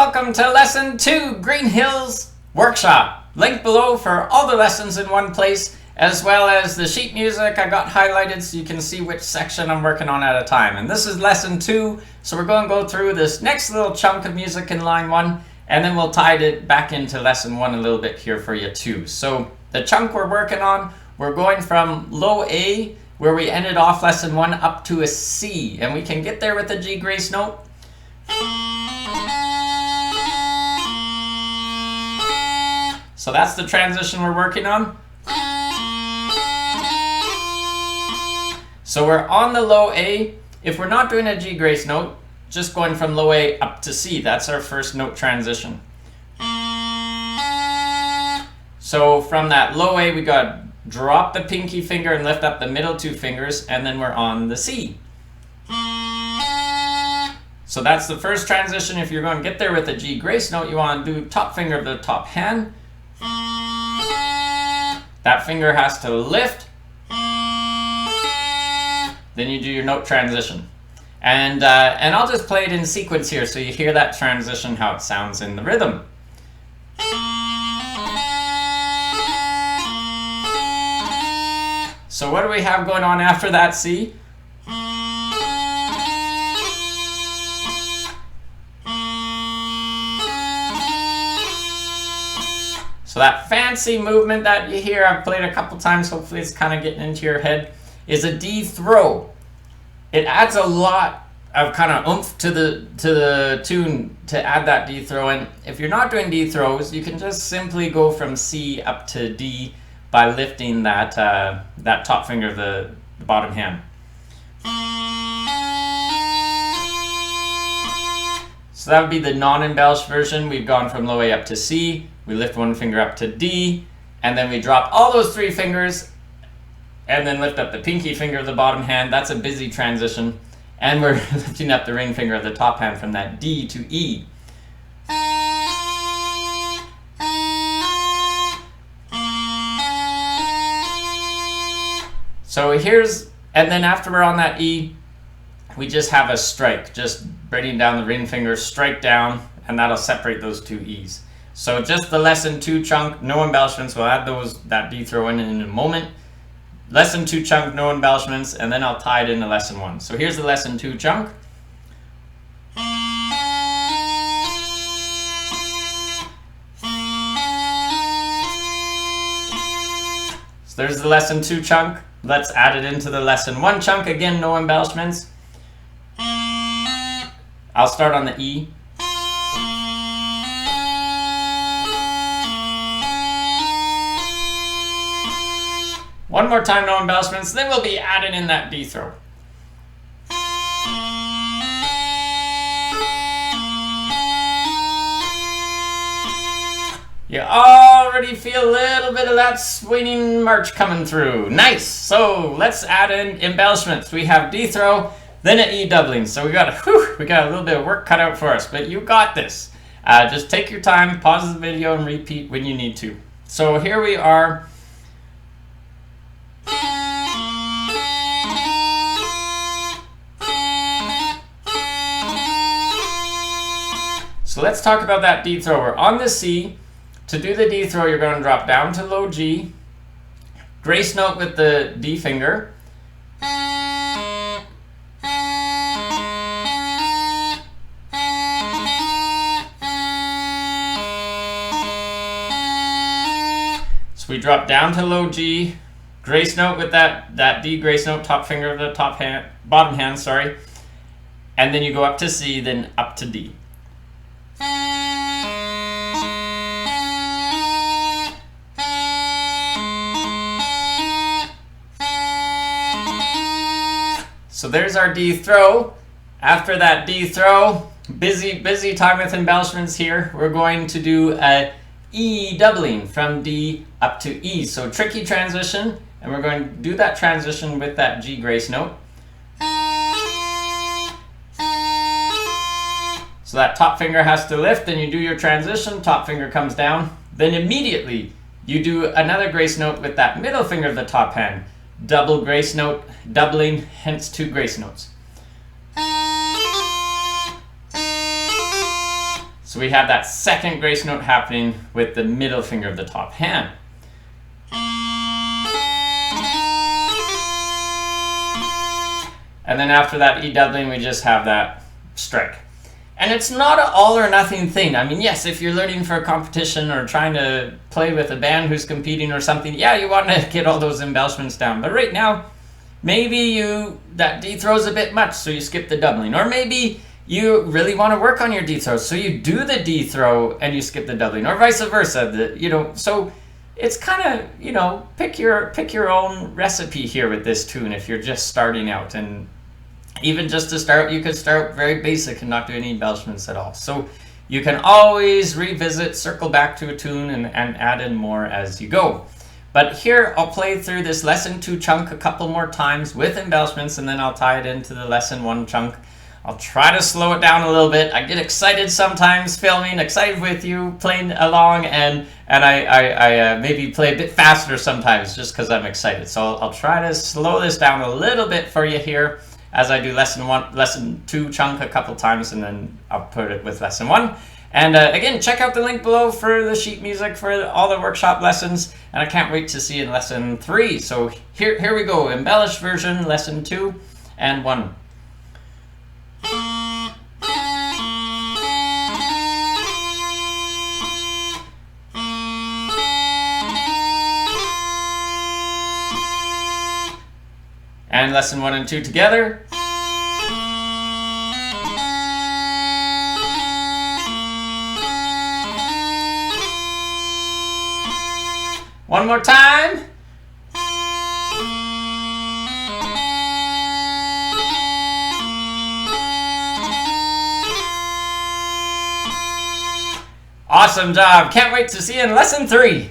welcome to Lesson 2, Green Hills Workshop. Link below for all the lessons in one place, as well as the sheet music I got highlighted so you can see which section I'm working on at a time. And this is Lesson 2, so we're going to go through this next little chunk of music in line 1, and then we'll tie it back into Lesson 1 a little bit here for you too. So the chunk we're working on, we're going from low A, where we ended off Lesson 1, up to a C, and we can get there with a G grace note. So that's the transition we're working on. So we're on the low A. If we're not doing a G grace note, just going from low A up to C, that's our first note transition. So from that low A, we got drop the pinky finger and lift up the middle two fingers, and then we're on the C. So that's the first transition. If you're going to get there with a G grace note, you want to do top finger of the top hand. That finger has to lift. Then you do your note transition. And I'll just play it in sequence here so you hear that transition, how it sounds in the rhythm. So what do we have going on after that C? So that fancy movement that you hear, I've played a couple times, hopefully it's kind of getting into your head, is a D throw. It adds a lot of kind of oomph to the tune to add that D throw in. If you're not doing D throws, you can just simply go from C up to D by lifting that top finger of the bottom hand. So that would be the non-embellished version. We've gone from low A up to C, we lift one finger up to D, and then we drop all those three fingers and then lift up the pinky finger of the bottom hand. That's a busy transition. And we're lifting up the ring finger of the top hand from that D to E. So and then after we're on that E, we just have a strike, just bringing down the ring finger, strike down, and that'll separate those two E's. So just the Lesson 2 chunk, no embellishments. We'll add that D throw in a moment. Lesson 2 chunk, no embellishments, and then I'll tie it into Lesson 1. So here's the Lesson 2 chunk. So there's the Lesson 2 chunk. Let's add it into the Lesson 1 chunk. Again, no embellishments. I'll start on the E. One more time, no embellishments, then we'll be adding in that D throw. You already feel a little bit of that swinging march coming through. Nice! So let's add in embellishments. We have D throw, then an E doubling. So we got a little bit of work cut out for us, but you got this. Just take your time, pause the video, and repeat when you need to. So here we are. So let's talk about that D throw. We're on the C. To do the D throw, you're going to drop down to low G, grace note with the D finger, so we drop down to low G, grace note with that D grace note, top finger of the bottom hand, sorry, and then you go up to C, then up to D. So there's our D throw. After that D throw, busy time with embellishments here. We're going to do a E doubling from D up to E. So tricky transition, and we're going to do that transition with that G grace note. So that top finger has to lift, then you do your transition, top finger comes down. Then immediately you do another grace note with that middle finger of the top hand. Double grace note, doubling, hence 2 grace notes. So we have that second grace note happening with the middle finger of the top hand. And then after that E doubling, we just have that strike. And it's not an all or nothing thing. I mean, yes, if you're learning for a competition or trying to play with a band who's competing or something, yeah, you want to get all those embellishments down. But right now, maybe that D throw is a bit much, so you skip the doubling. Or maybe you really want to work on your D throw, so you do the D throw and you skip the doubling, or vice versa. So it's kind of, pick your own recipe here with this tune if you're just starting out. And even just to start, you could start very basic and not do any embellishments at all. So you can always revisit, circle back to a tune and add in more as you go. But here I'll play through this lesson 2 chunk a couple more times with embellishments, and then I'll tie it into the lesson 1 chunk. I'll try to slow it down a little bit. I get excited sometimes filming, excited with you, playing along, and I maybe play a bit faster sometimes just because I'm excited. So I'll try to slow this down a little bit for you here as I do lesson 2 chunk a couple times, and then I'll put it with lesson 1. And again, check out the link below for the sheet music for all the workshop lessons, and I can't wait to see you in lesson 3. So here we go, embellished version, lesson 2 and 1. And lesson 1 and 2 together. One more time. Awesome job. Can't wait to see you in lesson 3.